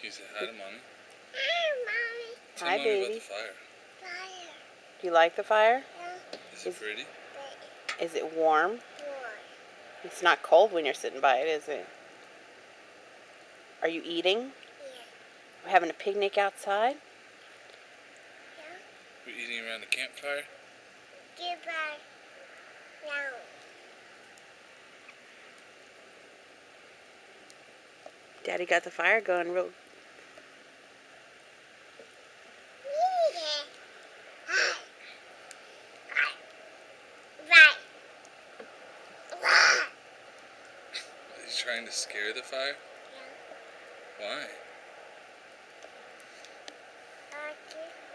You say hi to Mommy. Hi, Mommy. Tell Hi, Mommy about baby. the fire. Fire. Do you like the fire? Yeah. Is it pretty? Is it warm? Warm. It's not cold when you're sitting by it, is it? Are you eating? Yeah. We're having a picnic outside? Yeah. We're eating around the campfire? Goodbye. Now. Daddy got the fire going real. Are you trying to scare the fire? Yeah. Why? Okay.